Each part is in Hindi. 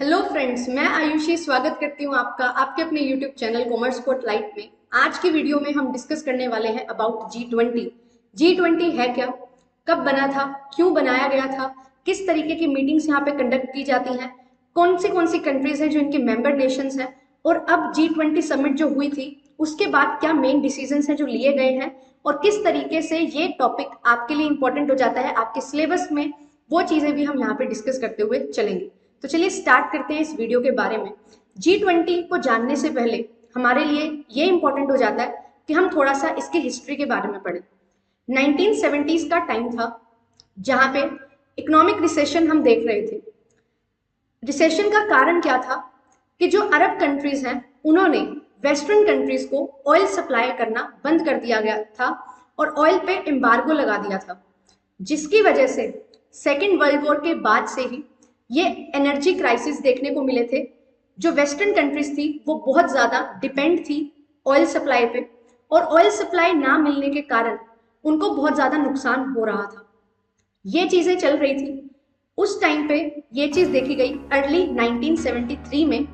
हेलो फ्रेंड्स, मैं आयुषी स्वागत करती हूँ आपका आपके अपने यूट्यूब चैनल कॉमर्स स्पॉटलाइट में। आज की वीडियो में हम डिस्कस करने वाले हैं अबाउट G20। G20 है क्या, कब बना था, क्यों बनाया गया था, किस तरीके की मीटिंग्स यहाँ पे कंडक्ट की जाती हैं, कौन सी कंट्रीज हैं जो इनके मेंबर नेशंस हैं, और अब G20 समिट जो हुई थी उसके बाद क्या मेन डिसीजंस हैं जो लिए गए हैं, और किस तरीके से ये टॉपिक आपके लिए इंपॉर्टेंट हो जाता है आपके सिलेबस में, वो चीजें भी हम यहाँ पे डिस्कस करते हुए चलेंगे। तो चलिए स्टार्ट करते हैं इस वीडियो के बारे में। G20 को जानने से पहले हमारे लिए ये इंपॉर्टेंट हो जाता है कि हम थोड़ा सा इसकी हिस्ट्री के बारे में पढ़ें। 1970s का टाइम था जहां पे इकोनॉमिक रिसेशन हम देख रहे थे। रिसेशन का कारण क्या था कि जो अरब कंट्रीज हैं उन्होंने वेस्टर्न कंट्रीज को ऑयल सप्लाई करना बंद कर दिया गया था और ऑयल पे एम्बार्गो लगा दिया था, जिसकी वजह से सेकेंड वर्ल्ड वॉर के बाद से ही ये एनर्जी क्राइसिस देखने को मिले थे। जो वेस्टर्न कंट्रीज थी वो बहुत ज़्यादा डिपेंड थी ऑयल सप्लाई पे, और ऑयल सप्लाई ना मिलने के कारण उनको बहुत ज़्यादा नुकसान हो रहा था। ये चीज़ें चल रही थी। उस टाइम पे ये चीज़ देखी गई अर्ली 1973 में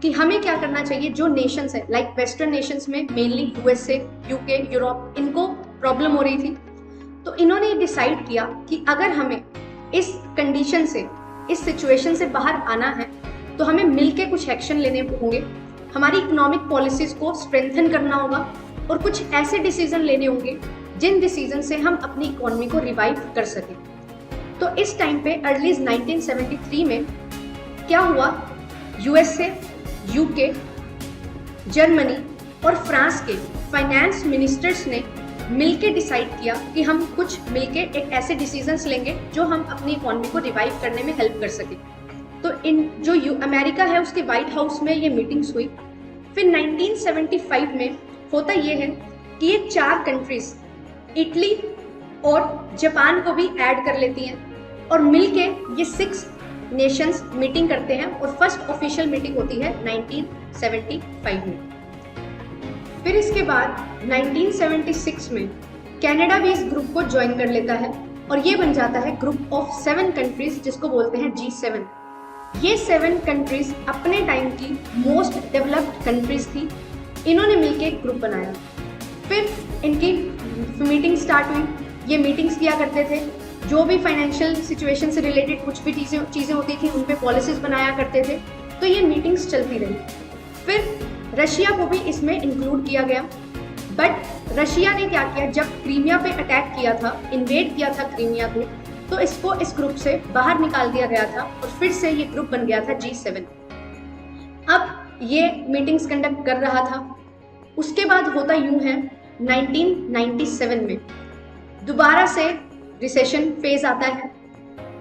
कि हमें क्या करना चाहिए। जो नेशंस है लाइक वेस्टर्न नेशंस में मेनली USA, UK, यूरोप, इनको प्रॉब्लम हो रही थी। तो इन्होंने डिसाइड किया कि अगर हमें इस कंडीशन से, इस सिचुएशन से बाहर आना है तो हमें मिलके कुछ एक्शन लेने होंगे, हमारी इकोनॉमिक पॉलिसीज को स्ट्रेंथन करना होगा और कुछ ऐसे डिसीजन लेने होंगे जिन डिसीजन से हम अपनी इकोनॉमी को रिवाइव कर सकें। तो इस टाइम पे अर्ली 1973 में क्या हुआ, USA, UK, जर्मनी और फ्रांस के फाइनेंस मिनिस्टर्स ने मिलके डिसाइड किया कि हम कुछ मिलके एक ऐसे डिसीजंस लेंगे जो हम अपनी इकोनॉमी को रिवाइव करने में हेल्प कर सकें। तो इन जो अमेरिका है उसके व्हाइट हाउस में ये मीटिंग्स हुई। फिर 1975 में होता ये है कि ये 4 कंट्रीज इटली और जापान को भी ऐड कर लेती हैं और मिलके ये 6 नेशंस मीटिंग करते हैं और फर्स्ट ऑफिशियल मीटिंग होती है 1975 में। फिर इसके बाद 1976 में कनाडा भी इस ग्रुप को ज्वाइन कर लेता है और ये बन जाता है ग्रुप ऑफ 7 कंट्रीज जिसको बोलते हैं G7। ये 7 कंट्रीज अपने टाइम की मोस्ट डेवलप्ड कंट्रीज थी। इन्होंने मिलके एक ग्रुप बनाया। फिर इनकी मीटिंग स्टार्ट हुई। ये मीटिंग्स किया करते थे, जो भी फाइनेंशियल सिचुएशन से रिलेटेड कुछ भी चीज़ें होती थी उन पे पॉलिसीज बनाया करते थे। तो ये मीटिंग्स चलती रही। फिर रशिया को भी इसमें इंक्लूड किया गया, बट रशिया ने क्या किया, जब क्रीमिया पे अटैक किया था, इन्वेड किया था क्रीमिया को, तो इसको इस ग्रुप से बाहर निकाल दिया गया था और फिर से ये ग्रुप बन गया था G7। अब ये मीटिंग्स कंडक्ट कर रहा था। उसके बाद होता यूं है 1997 में दोबारा से रिसेशन फेज आता है।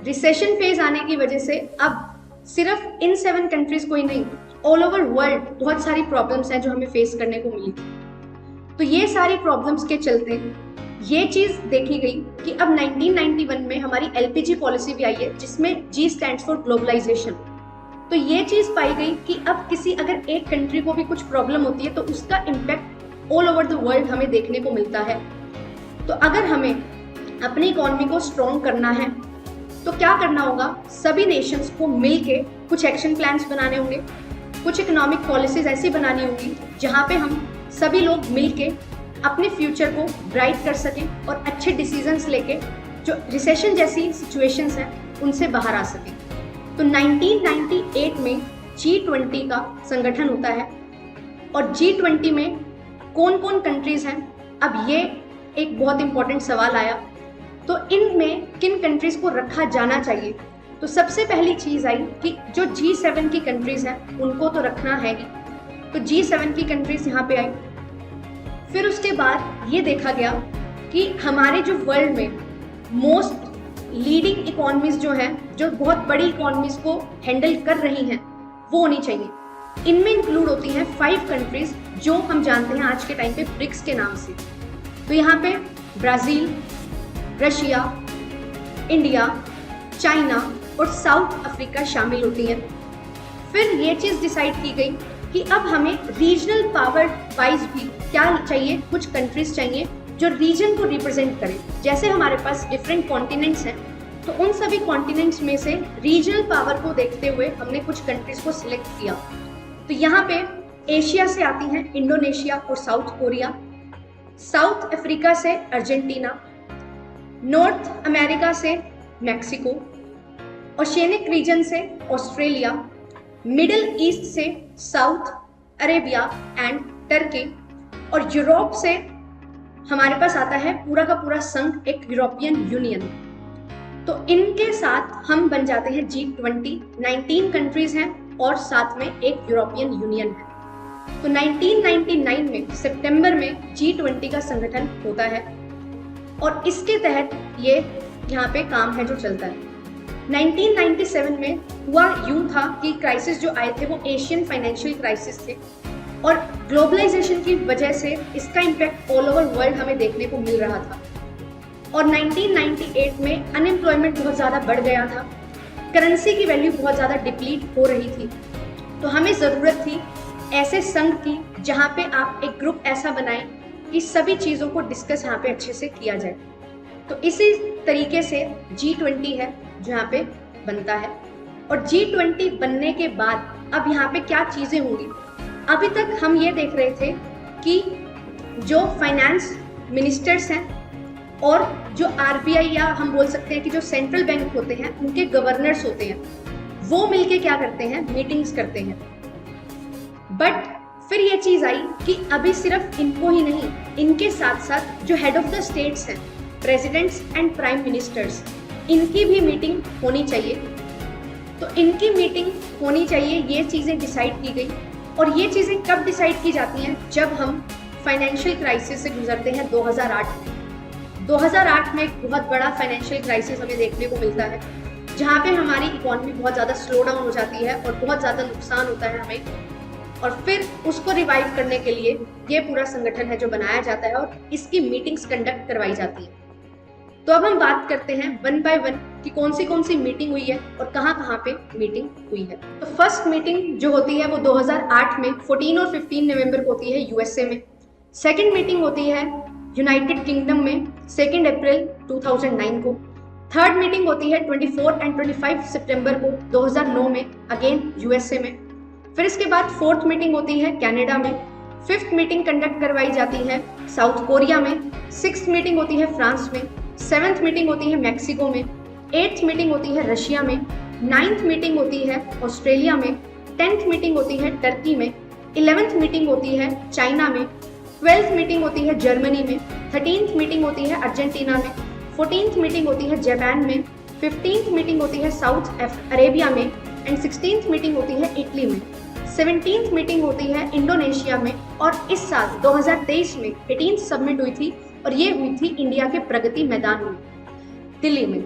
रिसेशन फेज आने की वजह से अब सिर्फ इन 7 कंट्रीज को ही नहीं, ऑल ओवर वर्ल्ड बहुत सारी प्रॉब्लम्स हैं जो हमें फेस करने को मिली थी। तो ये सारी प्रॉब्लम्स के चलते ये चीज़ देखी गई कि अब 1991 में हमारी LPG पॉलिसी भी आई है जिसमें G स्टैंड्स फॉर ग्लोबलाइजेशन। तो ये चीज़ पाई गई कि अब किसी अगर एक कंट्री को भी कुछ प्रॉब्लम होती है तो उसका impact all over the world हमें देखने को मिलता है। तो अगर हमें अपनी इकोनॉमी को स्ट्रॉन्ग करना है तो क्या करना होगा, सभी नेशंस को मिलके कुछ एक्शन प्लान्स बनाने होंगे, कुछ इकोनॉमिक पॉलिसीज ऐसी बनानी होंगी जहाँ पे हम सभी लोग मिलके अपने फ्यूचर को ब्राइट कर सकें और अच्छे डिसीजंस लेके जो रिसेशन जैसी सिचुएशंस हैं उनसे बाहर आ सकें। तो 1998 में G20 का संगठन होता है और G20 में कौन कौन कंट्रीज हैं, अब ये एक बहुत इंपॉर्टेंट सवाल आया। तो इनमें किन कंट्रीज को रखा जाना चाहिए। तो सबसे पहली चीज़ आई कि जो G7 की कंट्रीज हैं उनको तो रखना है ही, तो G7 की कंट्रीज यहाँ पे आई। फिर उसके बाद ये देखा गया कि हमारे जो वर्ल्ड में मोस्ट लीडिंग इकोनॉमीज जो हैं, जो बहुत बड़ी इकोनॉमीज को हैंडल कर रही हैं, वो होनी चाहिए। इनमें इंक्लूड होती हैं 5 कंट्रीज जो हम जानते हैं आज के टाइम पे ब्रिक्स के नाम से। तो यहाँ पे ब्राज़ील, रशिया, इंडिया, चाइना और साउथ अफ्रीका शामिल होती हैं। फिर ये चीज़ डिसाइड की गई कि अब हमें रीजनल पावर वाइज भी क्या चाहिए, कुछ कंट्रीज चाहिए जो रीजन को रिप्रेजेंट करें। जैसे हमारे पास डिफरेंट कॉन्टिनेंट्स हैं तो उन सभी कॉन्टिनेंट्स में से रीजनल पावर को देखते हुए हमने कुछ कंट्रीज को सिलेक्ट किया। तो यहाँ पे एशिया से आती हैं इंडोनेशिया और साउथ कोरिया, साउथ अफ्रीका से अर्जेंटीना, नॉर्थ अमेरिका से मैक्सिको, ओशियनिक रीजन से ऑस्ट्रेलिया, मिडिल ईस्ट से साउथ अरेबिया एंड टर्की, और यूरोप से हमारे पास आता है पूरा का पूरा संघ, एक यूरोपियन यूनियन। तो इनके साथ हम बन जाते हैं G20। 19 कंट्रीज हैं और साथ में एक यूरोपियन यूनियन है। तो 1999 में सितंबर में G20 का संगठन होता है और इसके तहत ये यहाँ पे काम है जो चलता है। 1997 में हुआ यूं था कि क्राइसिस जो आए थे वो एशियन फाइनेंशियल क्राइसिस थे और ग्लोबलाइजेशन की वजह से इसका इम्पैक्ट ऑल ओवर वर्ल्ड हमें देखने को मिल रहा था। और 1998 में अनएम्प्लॉयमेंट बहुत ज़्यादा बढ़ गया था, करेंसी की वैल्यू बहुत ज़्यादा डिप्लीट हो रही थी। तो हमें ज़रूरत थी ऐसे संघ की जहाँ पे आप एक ग्रुप ऐसा बनाएं कि सभी चीज़ों को डिस्कस यहाँ पे अच्छे से किया जाए। तो इसी तरीके से G20 है जो यहाँ पे बनता है। और G20 बनने के बाद अब यहाँ पे क्या चीज़ें होंगी, अभी तक हम ये देख रहे थे कि जो फाइनेंस मिनिस्टर्स हैं और जो RBI या हम बोल सकते हैं कि जो सेंट्रल बैंक होते हैं उनके गवर्नर्स होते हैं, वो मिलके क्या करते हैं, मीटिंग्स करते हैं। बट फिर ये चीज़ आई कि अभी सिर्फ इनको ही नहीं, इनके साथ साथ जो हेड ऑफ द स्टेट्स हैं, प्रेसिडेंट्स एंड प्राइम मिनिस्टर्स, इनकी भी मीटिंग होनी चाहिए। तो इनकी मीटिंग होनी चाहिए, ये चीज़ें डिसाइड की गई। और ये चीज़ें कब डिसाइड की जाती हैं, जब हम फाइनेंशियल क्राइसिस से गुजरते हैं 2008 में। 2008 में एक बहुत बड़ा फाइनेंशियल क्राइसिस हमें देखने को मिलता है जहाँ पे हमारी इकोनॉमी बहुत ज़्यादा स्लो डाउन हो जाती है और बहुत ज़्यादा नुकसान होता है हमें। और फिर उसको रिवाइव करने के लिए ये पूरा संगठन है जो बनाया जाता है और इसकी मीटिंग्स कंडक्ट करवाई जाती है। तो अब हम बात करते हैं वन बाय वन कि कौन सी मीटिंग हुई है और कहाँ पे मीटिंग हुई है। तो फर्स्ट मीटिंग जो होती है वो 2008 में 14 और 15 नवंबर को होती है USA में। सेकंड मीटिंग होती है यूनाइटेड किंगडम में 2 अप्रैल 2009 को। थर्ड मीटिंग होती है 24 एंड 25 सितंबर को 2009 में, अगेन USA में। फिर इसके बाद फोर्थ मीटिंग होती है कनाडा में। फिफ्थ मीटिंग कंडक्ट करवाई जाती है साउथ कोरिया में। सिक्स्थ मीटिंग होती है फ्रांस में। सेवेंथ मीटिंग होती है मैक्सिको में। एट्थ मीटिंग होती है रशिया में। नाइन्थ मीटिंग होती है ऑस्ट्रेलिया में। 10th मीटिंग होती है टर्की में। 11th मीटिंग होती है चाइना में। 12th मीटिंग होती है जर्मनी में। 13th मीटिंग होती है अर्जेंटीना में। 14th मीटिंग होती है जापान में। 15th मीटिंग होती है साउथ अरेबिया में एंड 16th मीटिंग होती है इटली में। 17th मीटिंग होती है इंडोनेशिया में। और इस साल 2023 में 18th समिट हुई थी और ये हुई थी इंडिया के प्रगति मैदान में, दिल्ली में।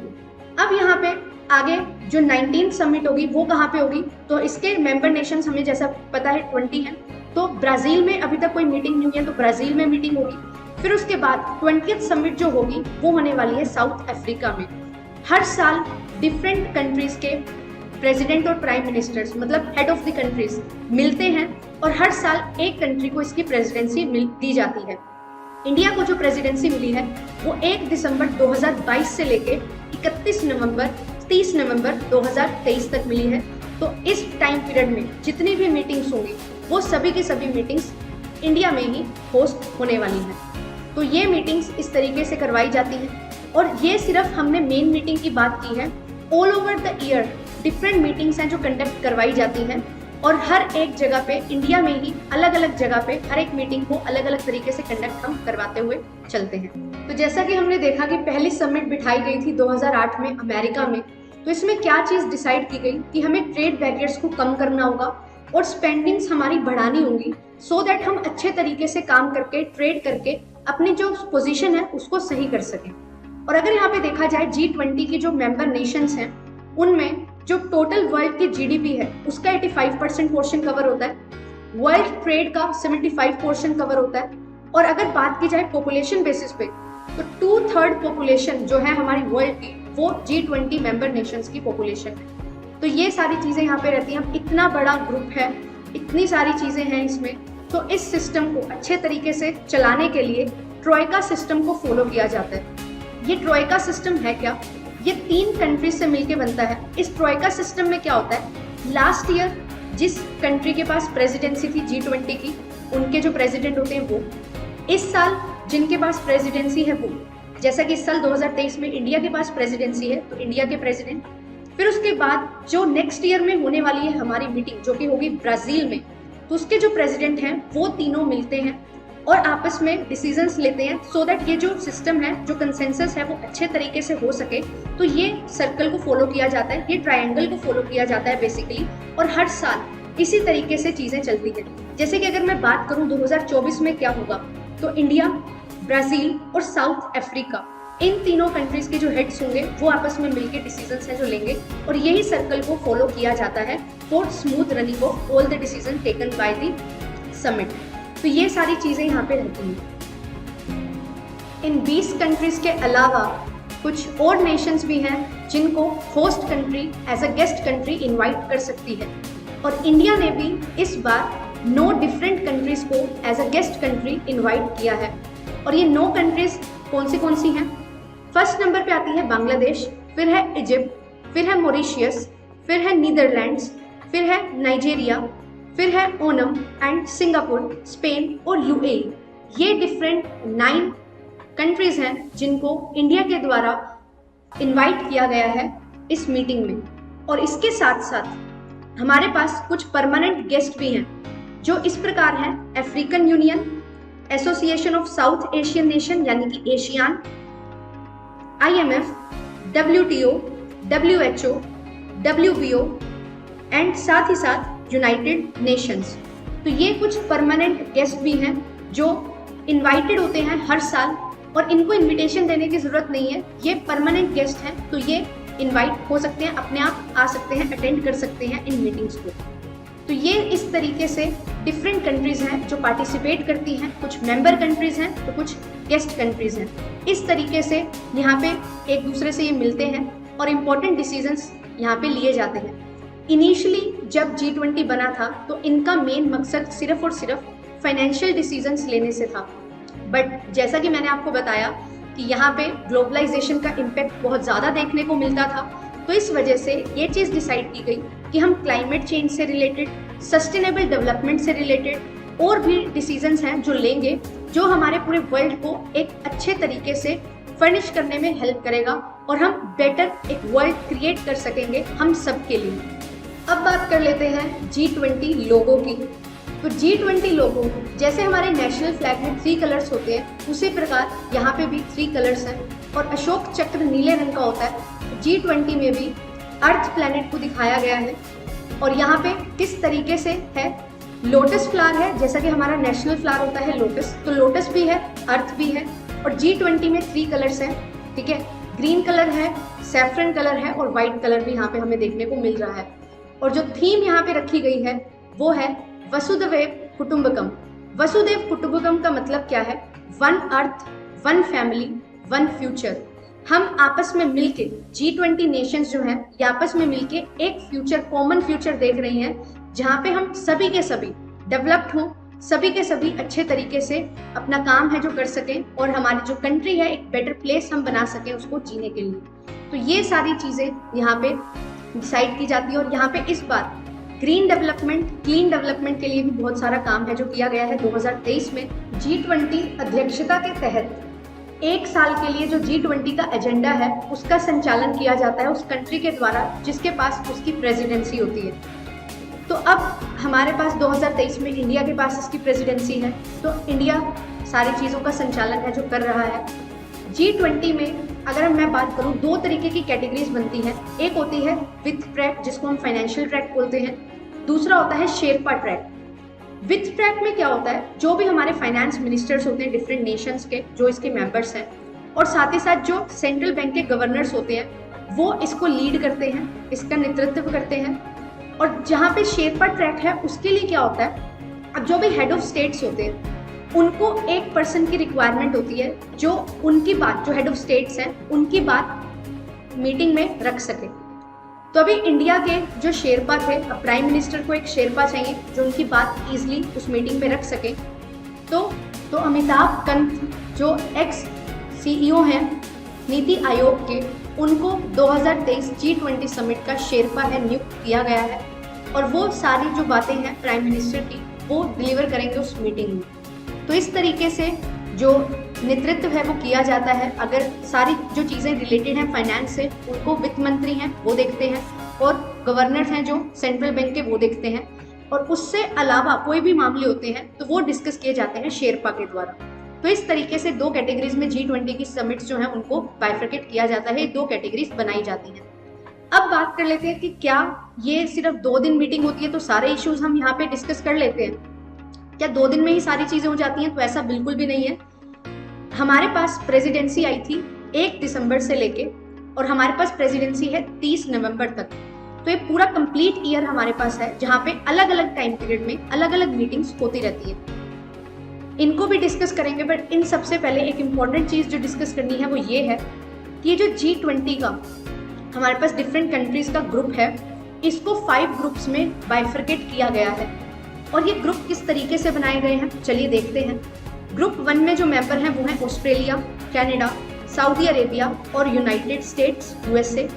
अब यहाँ पे आगे जो 19th समिट होगी वो कहाँ पे होगी, तो इसके मेंबर नेशंस हमें जैसा पता है 20 हैं। तो ब्राज़ील में अभी तक कोई मीटिंग नहीं हुई है, तो ब्राज़ील में मीटिंग होगी। फिर उसके बाद 20th समिट जो होगी वो होने वाली है साउथ अफ्रीका में। हर साल डिफरेंट कंट्रीज के प्रेसिडेंट और प्राइम मिनिस्टर्स, मतलब हेड ऑफ द कंट्रीज, मिलते हैं और हर साल एक कंट्री को इसकी प्रेसिडेंसी दी जाती है। इंडिया को जो प्रेसिडेंसी मिली है वो 1 दिसंबर 2022 से लेके 30 नवंबर 2023 तक मिली है। तो इस टाइम पीरियड में जितनी भी मीटिंग्स होंगी वो सभी की सभी मीटिंग्स इंडिया में ही होस्ट होने वाली हैं। तो ये मीटिंग्स इस तरीके से करवाई जाती हैं और ये सिर्फ हमने मेन मीटिंग की बात की है। All over the year different meetings हैं जो कंडक्ट करवाई जाती हैं और हर एक जगह पे इंडिया में ही अलग अलग जगह पे हर एक मीटिंग को अलग अलग तरीके से कंडक्ट हम करवाते हुए चलते हैं। तो जैसा कि हमने देखा कि पहली समिट बिठाई गई थी 2008 में अमेरिका में। तो इसमें क्या चीज़ डिसाइड की गई कि हमें ट्रेड बैरियर्स को कम करना होगा और स्पेंडिंग्स हमारी बढ़ानी होंगी, सो दैट हम अच्छे तरीके से काम करके ट्रेड करके अपनी जो पोजीशन है उसको सही कर सकें। और अगर यहाँ पे देखा जाए G20 की जो मेंबर नेशंस हैं उनमें जो टोटल वर्ल्ड की GDP है उसका 85% पोर्शन कवर होता है, वर्ल्ड ट्रेड का 75% कवर होता है। और अगर बात की जाए पॉपुलेशन बेसिस पे तो 2/3 पॉपुलेशन जो है हमारी वर्ल्ड की वो G20 मेंबर नेशंस की पॉपुलेशन है। तो ये सारी चीज़ें यहाँ पे रहती हैं। अब इतना बड़ा ग्रुप है, इतनी सारी चीज़ें हैं इसमें, तो इस सिस्टम को अच्छे तरीके से चलाने के लिए ट्रोइका सिस्टम को फॉलो किया जाता है। ये ट्रोइका सिस्टम है क्या? ये 3 कंट्रीज से मिलके बनता है। इस ट्रोइका सिस्टम में क्या होता है, लास्ट ईयर जिस कंट्री के पास प्रेसिडेंसी थी G20 की, उनके जो प्रेसिडेंट होते हैं वो, इस साल जिनके पास प्रेसिडेंसी है वो, जैसा कि इस साल 2023 में इंडिया के पास प्रेसिडेंसी है तो इंडिया के प्रेसिडेंट, फिर उसके बाद जो नेक्स्ट ईयर में होने वाली है हमारी मीटिंग जो कि होगी ब्राजील में, तो उसके जो प्रेसिडेंट हैं वो तीनों मिलते हैं और आपस में डिसीजंस लेते हैं सो दैट ये जो सिस्टम है, जो कंसेंसस है वो अच्छे तरीके से हो सके। तो ये सर्कल को फॉलो किया जाता है, ये ट्रायंगल को फॉलो किया जाता है बेसिकली, और हर साल इसी तरीके से चीज़ें चलती हैं। जैसे कि अगर मैं बात करूं 2024 में क्या होगा, तो इंडिया, ब्राज़ील और साउथ अफ्रीका, इन तीनों कंट्रीज के जो हेड्स होंगे वो आपस में मिलकर डिसीजंस हैं जो लेंगे, और यही सर्कल को फॉलो किया जाता है for smooth running of all the decision taken by the summit. तो ये सारी चीज़ें यहाँ पे रहती हैं। इन 20 कंट्रीज के अलावा कुछ और नेशंस भी हैं जिनको host country as a guest country invite कर सकती है, और इंडिया ने भी इस बार 9 डिफरेंट कंट्रीज को as a guest country invite किया है। और ये 9 कंट्रीज कौन सी हैं? फर्स्ट नंबर पे आती है बांग्लादेश, फिर है इजिप्ट, फिर है मॉरिशियस, फिर है नीदरलैंड्स, फिर है नाइजीरिया, फिर है ओनम एंड सिंगापुर, स्पेन और यूएई। ये डिफरेंट 9 कंट्रीज हैं जिनको इंडिया के द्वारा इनवाइट किया गया है इस मीटिंग में। और इसके साथ साथ हमारे पास कुछ परमानेंट गेस्ट भी हैं जो इस प्रकार हैं: African Union, Association of South Asian nation यानी कि ASEAN, IMF, WTO, WHO, WBO and साथ ही साथ यूनाइटेड नेशंस। तो ये कुछ परमानेंट गेस्ट भी हैं जो इनवाइटेड होते हैं हर साल, और इनको इनविटेशन देने की ज़रूरत नहीं है, ये परमानेंट गेस्ट हैं तो ये इनवाइट हो सकते हैं, अपने आप आ सकते हैं, अटेंड कर सकते हैं इन मीटिंग्स को। तो ये इस तरीके से डिफरेंट कंट्रीज़ हैं जो पार्टिसिपेट करती हैं, कुछ मेंबर कंट्रीज़ हैं तो कुछ गेस्ट कंट्रीज़ हैं। इस तरीके से यहाँ पे एक दूसरे से ये मिलते हैं और इम्पोर्टेंट डिसीजंस यहाँ पे लिए जाते हैं। इनिशियली जब G20 बना था तो इनका मेन मकसद सिर्फ और सिर्फ फाइनेंशियल डिसीजंस लेने से था, बट जैसा कि मैंने आपको बताया कि यहाँ पे ग्लोबलाइजेशन का इम्पैक्ट बहुत ज़्यादा देखने को मिलता था, तो इस वजह से ये चीज़ डिसाइड की गई कि हम क्लाइमेट चेंज से रिलेटेड, सस्टेनेबल डेवलपमेंट से रिलेटेड और भी डिसीजंस हैं जो लेंगे, जो हमारे पूरे वर्ल्ड को एक अच्छे तरीके से फर्निश करने में हेल्प करेगा और हम बेटर एक वर्ल्ड क्रिएट कर सकेंगे हम सब के लिए। अब बात कर लेते हैं G20 लोगो की। तो G20 लोगो जैसे हमारे नेशनल फ्लैग में 3 कलर्स होते हैं, उसी प्रकार यहाँ पे भी 3 कलर्स हैं और अशोक चक्र नीले रंग का होता है। G20 में भी अर्थ प्लैनेट को दिखाया गया है और यहाँ पे किस तरीके से है, लोटस फ्लावर है, जैसा कि हमारा नेशनल फ्लावर होता है लोटस, तो लोटस भी है, अर्थ भी है। और G20 में 3 कलर्स हैं, ठीक है, ग्रीन कलर है, सैफरन कलर है और वाइट कलर भी यहाँ पे हमें देखने को मिल रहा है। और जो थीम यहाँ पे रखी गई है वो है वसुधैव कुटुंबकम। वसुधैव कुटुंबकम का मतलब क्या है? 1 अर्थ, 1 फैमिली, 1 फ्यूचर। हम आपस में मिलके G20 नेशंस जो हैं ये आपस में मिलके एक फ्यूचर, कॉमन फ्यूचर देख रही हैं जहाँ पे हम सभी के सभी डेवलप्ड हों, सभी के सभी अच्छे तरीके से अपना काम है जो कर सकें और हमारी जो कंट्री है एक बेटर प्लेस हम बना सकें उसको जीने के लिए। तो ये सारी चीज़ें यहाँ पे डिसाइड की जाती है और यहाँ पे इस बार ग्रीन डेवलपमेंट, क्लीन डेवलपमेंट के लिए भी बहुत सारा काम है जो किया गया है 2023 में। G20 अध्यक्षता के तहत 1 साल के लिए जो G20 का एजेंडा है उसका संचालन किया जाता है उस कंट्री के द्वारा जिसके पास उसकी प्रेसिडेंसी होती है। तो अब हमारे पास 2023 में इंडिया के पास इसकी प्रेसिडेंसी है, तो इंडिया सारी चीज़ों का संचालन है जो कर रहा है। G20 में अगर मैं बात करूँ 2 तरीके की कैटेगरीज बनती हैं। एक होती है विथ ट्रैक जिसको हम फाइनेंशियल ट्रैक बोलते हैं, दूसरा होता है शेरपा ट्रैक। विथ ट्रैक में क्या होता है, जो भी हमारे फाइनेंस मिनिस्टर्स होते हैं डिफरेंट नेशंस के जो इसके मेंबर्स हैं और साथ ही साथ जो सेंट्रल बैंक के गवर्नर्स होते हैं वो इसको लीड करते हैं, इसका नेतृत्व करते हैं। और जहाँ पे शेरपा ट्रैक है उसके लिए क्या होता है, अब जो भी हेड ऑफ स्टेट्स होते हैं उनको 1 पर्सन की रिक्वायरमेंट होती है जो उनकी बात, जो हेड ऑफ स्टेट्स हैं उनकी बात मीटिंग में रख सके। तो अभी इंडिया के जो शेरपा थे, अब प्राइम मिनिस्टर को एक शेरपा चाहिए जो उनकी बात ईजिली उस मीटिंग पे रख सके। तो अमिताभ कंत जो एक्स CEO हैं नीति आयोग के, उनको 2023 G20 समिट का शेरपा है नियुक्त किया गया है और वो सारी जो बातें हैं प्राइम मिनिस्टर की वो डिलीवर करेंगे उस मीटिंग में। तो इस तरीके से जो नेतृत्व है वो किया जाता है। अगर सारी जो चीज़ें रिलेटेड हैं फाइनेंस से, उनको वित्त मंत्री हैं वो देखते हैं और गवर्नर्स हैं जो सेंट्रल बैंक के वो देखते हैं, और उससे अलावा कोई भी मामले होते हैं तो वो डिस्कस किए जाते हैं शेरपा के द्वारा। तो इस तरीके से दो कैटेगरीज में G20 की समिट्स जो हैं उनको बाइफरकेट किया जाता है, दो कैटेगरीज बनाई जाती हैं। अब बात कर लेते हैं कि क्या ये सिर्फ 2 दिन मीटिंग होती है तो सारे इश्यूज हम यहाँ पे डिस्कस कर लेते हैं, क्या 2 दिन में ही सारी चीजें हो जाती हैं? तो ऐसा बिल्कुल भी नहीं है। हमारे पास प्रेसिडेंसी आई थी 1 दिसंबर से लेके, और हमारे पास प्रेसिडेंसी है 30 नवंबर तक। तो ये पूरा कंप्लीट ईयर हमारे पास है जहाँ पे अलग अलग टाइम पीरियड में अलग अलग मीटिंग्स होती रहती है। इनको भी डिस्कस करेंगे, बट इन सबसे पहले एक इम्पॉर्टेंट चीज़ जो डिस्कस करनी है वो ये है कि ये जो G20 का हमारे पास डिफरेंट कंट्रीज का ग्रुप है, इसको 5 ग्रुप्स में बाइफरकेट किया गया है। और ये ग्रुप किस तरीके से बनाए गए हैं चलिए देखते हैं। ग्रुप 1 में जो मेंबर हैं वो हैं ऑस्ट्रेलिया, कनाडा, सऊदी अरेबिया और यूनाइटेड स्टेट्स USA।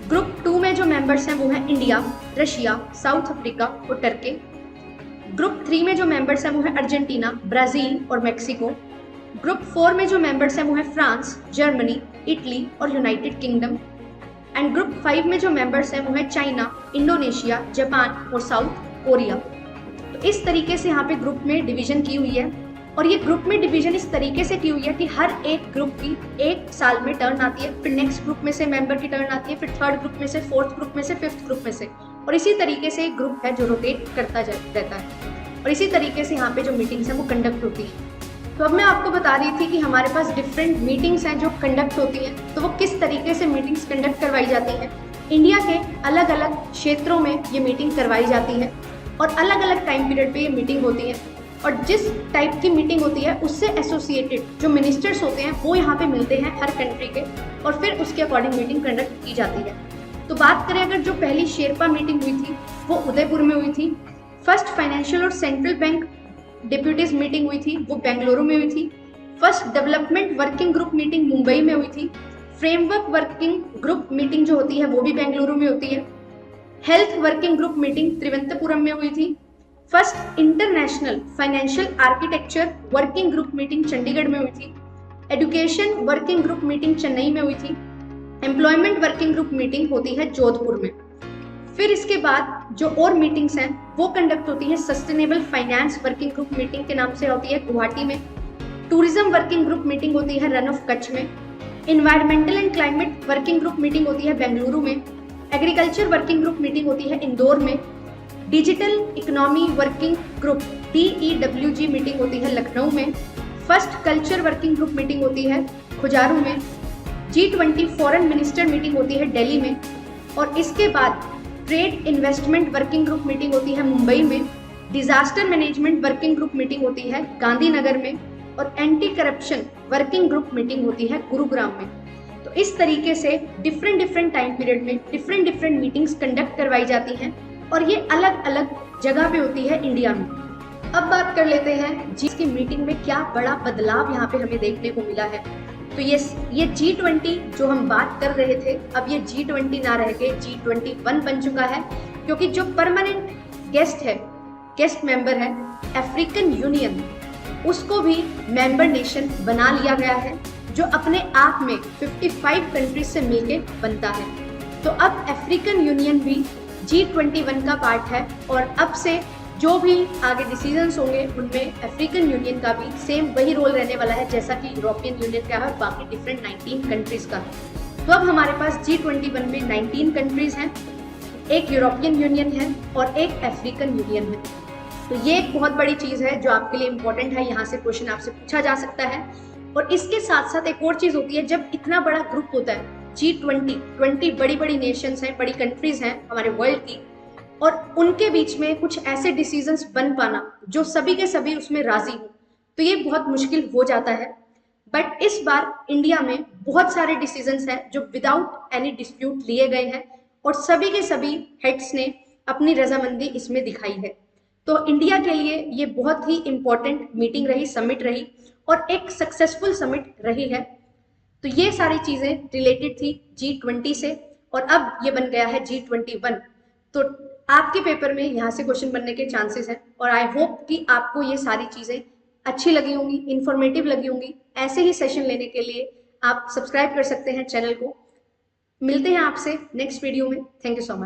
ग्रुप 2 में जो मेंबर्स हैं वो हैं इंडिया, रशिया, साउथ अफ्रीका और टर्की। ग्रुप 3 में जो मेंबर्स हैं वो हैं अर्जेंटीना, ब्राज़ील और मेक्सिको। ग्रुप 4 में जो मेंबर्स हैं वो हैं फ्रांस, जर्मनी, इटली और यूनाइटेड किंगडम। एंड ग्रुप 5 में जो मेंबर्स हैं वो हैं चाइना, इंडोनेशिया, जापान और साउथ कोरिया। तो इस तरीके से यहाँ पे ग्रुप में डिवीजन की हुई है, और ये ग्रुप में डिवीजन इस तरीके से की हुई है कि हर एक ग्रुप की 1 साल में टर्न आती है, फिर नेक्स्ट ग्रुप में से मेंबर की टर्न आती है, फिर 3rd ग्रुप में से, 4th ग्रुप में से, 5th ग्रुप में से, और इसी तरीके से एक ग्रुप है जो रोटेट करता रहता है, और इसी तरीके से यहाँ पे जो मीटिंग्स हैं वो कंडक्ट होती हैं। तो अब मैं आपको बता रही थी कि हमारे पास डिफरेंट मीटिंग्स हैं जो कंडक्ट होती हैं, तो वो किस तरीके से मीटिंग्स कंडक्ट करवाई जाती हैं। इंडिया के अलग अलग क्षेत्रों में ये मीटिंग करवाई जाती है और अलग अलग टाइम पीरियड पे ये मीटिंग होती है, और जिस टाइप की मीटिंग होती है उससे एसोसिएटेड जो मिनिस्टर्स होते हैं वो यहाँ पे मिलते हैं हर कंट्री के, और फिर उसके अकॉर्डिंग मीटिंग कंडक्ट की जाती है। तो बात करें अगर जो पहली शेरपा मीटिंग हुई थी वो उदयपुर में हुई थी। फर्स्ट फाइनेंशियल और सेंट्रल बैंक डिप्यूटीज मीटिंग हुई थी वो बेंगलुरु में हुई थी। First development working group meeting Mumbai में हुई थी। फ्रेमवर्क वर्किंग ग्रुप मीटिंग जो होती है वो भी बेंगलुरु में होती है। Health working group meeting Trivendrapuram में हुई थी। First international financial architecture working group meeting Chandigarh में हुई थी। Education working group meeting Chennai में हुई थी। एम्प्लॉयमेंट वर्किंग ग्रुप मीटिंग होती है जोधपुर में। फिर इसके बाद जो और मीटिंग्स हैं वो कंडक्ट होती है sustainable finance working group meeting के नाम से होती है गुवाहाटी में। टूरिज्म वर्किंग ग्रुप मीटिंग होती है रन ऑफ कच्छ में। Environmental and climate working group meeting होती है बेंगलुरु में। एग्रीकल्चर वर्किंग ग्रुप मीटिंग होती है इंदौर में। Digital economy working group DEWG meeting होती है लखनऊ में। First culture working group meeting होती है खुजारू में। G20 फॉरेन मिनिस्टर मीटिंग होती है दिल्ली में। और इसके बाद trade investment working group meeting होती है मुंबई में। Disaster management working group meeting होती है गांधीनगर में। और anti corruption working group meeting होती है गुरुग्राम में। तो इस तरीके से डिफरेंट टाइम पीरियड में डिफरेंट मीटिंग्स कंडक्ट करवाई जाती हैं, और ये अलग अलग जगह पे होती है इंडिया में। अब बात कर लेते हैं जिसकी मीटिंग में क्या बड़ा बदलाव यहाँ पे हमें देखने को मिला है। तो ये G20 जो हम बात कर रहे थे, अब ये G20 ना रह के G21 बन चुका है, क्योंकि जो परमानेंट गेस्ट मेंबर है अफ्रीकन यूनियन, उसको भी मेंबर नेशन बना लिया गया है, जो अपने आप में 55 कंट्रीज से मिलके बनता है। तो अब अफ्रीकन यूनियन भी G21 का पार्ट है, और अब से जो भी आगे डिसीजंस होंगे उनमें अफ्रीकन यूनियन का भी सेम वही रोल रहने वाला है जैसा कि यूरोपियन यूनियन का है और बाकी डिफरेंट 19 कंट्रीज का है। तो अब हमारे पास G21 में 19 कंट्रीज हैं, एक यूरोपियन यूनियन है और एक अफ्रीकन यूनियन है। तो ये एक बहुत बड़ी चीज़ है जो आपके लिए इम्पोर्टेंट है, यहाँ से क्वेश्चन आपसे पूछा जा सकता है। और इसके साथ साथ एक और चीज़ होती है, जब इतना बड़ा ग्रुप होता है G20 बड़ी नेशंस हैं, बड़ी कंट्रीज हैं हमारे वर्ल्ड की, और उनके बीच में कुछ ऐसे डिसीजंस बन पाना जो सभी के सभी उसमें राजी हो, तो ये बहुत मुश्किल हो जाता है। बट इस बार इंडिया में बहुत सारे डिसीजंस हैं जो विदाउट एनी डिस्प्यूट लिए गए हैं, और सभी के सभी हेड्स ने अपनी रजामंदी इसमें दिखाई है। तो इंडिया के लिए ये बहुत ही इम्पोर्टेंट मीटिंग रही, समिट रही, और एक सक्सेसफुल समिट रही है। तो तो ये सारी चीजें रिलेटेड थी G20 से, और अब ये बन गया है G21। तो आपके पेपर में यहाँ से क्वेश्चन बनने के चांसेस हैं, और आई होप कि आपको ये सारी चीजें अच्छी लगी होंगी, इंफॉर्मेटिव लगी होंगी। ऐसे ही सेशन लेने के लिए आप सब्सक्राइब कर सकते हैं चैनल को। मिलते हैं आपसे नेक्स्ट वीडियो में। Thank you so much.